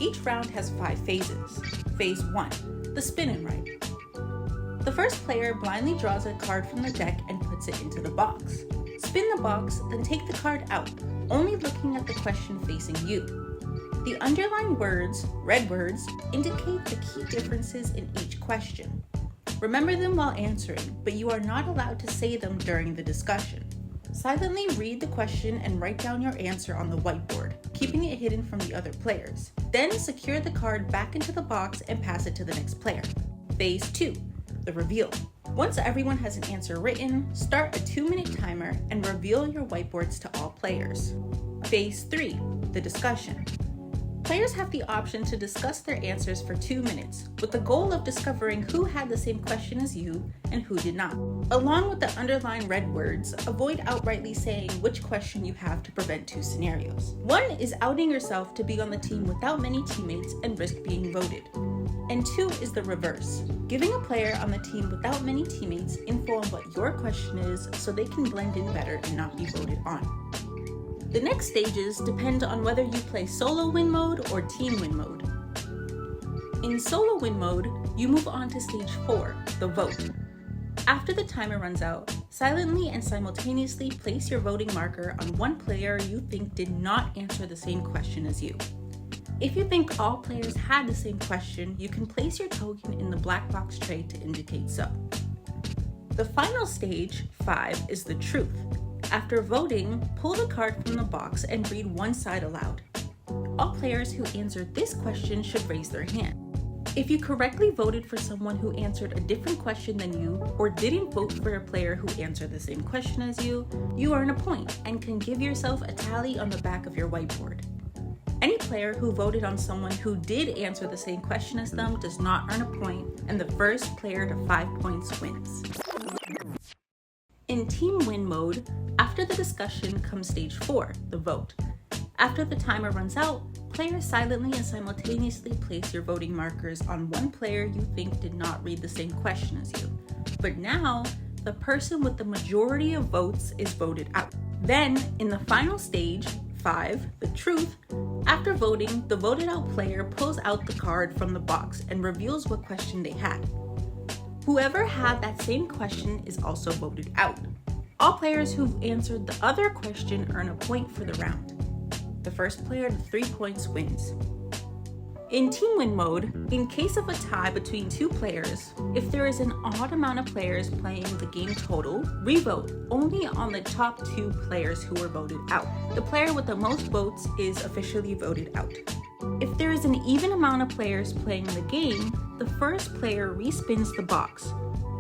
Each round has 5 phases. Phase 1, the spin and write. The first player blindly draws a card from the deck and puts it into the box. Spin the box, then take the card out, only looking at the question facing you. The underlined words, red words, indicate the key differences in each question. Remember them while answering, but you are not allowed to say them during the discussion. Silently read the question and write down your answer on the whiteboard, keeping it hidden from the other players. Then secure the card back into the box and pass it to the next player. Phase 2, the reveal. Once everyone has an answer written, start a 2-minute timer and reveal your whiteboards to all players. Phase 3, the discussion. Players have the option to discuss their answers for 2 minutes, with the goal of discovering who had the same question as you and who did not. Along with the underlined red words, avoid outrightly saying which question you have to prevent 2 scenarios. 1 is outing yourself to be on the team without many teammates and risk being voted. And 2 is the reverse, giving a player on the team without many teammates info on what your question is so they can blend in better and not be voted on. The next stages depend on whether you play solo win mode or team win mode. In solo win mode, you move on to stage 4, the vote. After the timer runs out, silently and simultaneously place your voting marker on one player you think did not answer the same question as you. If you think all players had the same question, you can place your token in the black box tray to indicate so. The final stage, 5, is the truth. After voting, pull the card from the box and read one side aloud. All players who answered this question should raise their hand. If you correctly voted for someone who answered a different question than you, or didn't vote for a player who answered the same question as you earn a point and can give yourself a tally on the back of your whiteboard. Any player who voted on someone who did answer the same question as them does not earn a point, and the first player to 5 points wins. In team win mode, after the discussion comes stage 4, the vote. After the timer runs out, players silently and simultaneously place your voting markers on one player you think did not read the same question as you. But now, the person with the majority of votes is voted out. Then, in the final stage, 5, the truth, after voting, the voted out player pulls out the card from the box and reveals what question they had. Whoever had that same question is also voted out. All players who've answered the other question earn a point for the round. The first player to 3 points wins. In team win mode, in case of a tie between 2 players, if there is an odd amount of players playing the game total, revote only on the top 2 players who were voted out. The player with the most votes is officially voted out. If there is an even amount of players playing the game, the first player respins the box,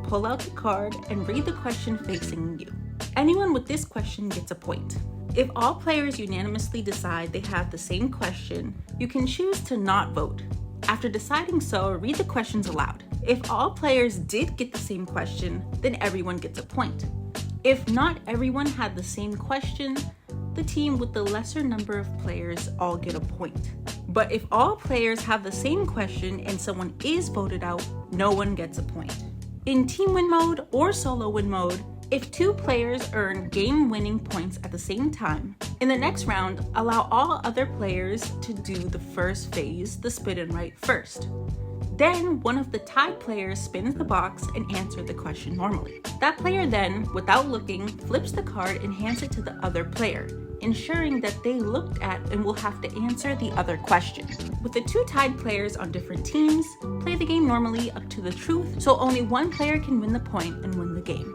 pull out the card, and read the question facing you. Anyone with this question gets a point. If all players unanimously decide they have the same question, you can choose to not vote. After deciding so, read the questions aloud. If all players did get the same question, then everyone gets a point. If not everyone had the same question, the team with the lesser number of players all get a point. But if all players have the same question and someone is voted out, no one gets a point. In team win mode or solo win mode, if 2 players earn game-winning points at the same time, in the next round, allow all other players to do the first phase, the spin and write first. Then, one of the tied players spins the box and answers the question normally. That player then, without looking, flips the card and hands it to the other player, ensuring that they looked at and will have to answer the other question. With the 2 tied players on different teams, play the game normally up to the truth, so only one player can win the point and win the game.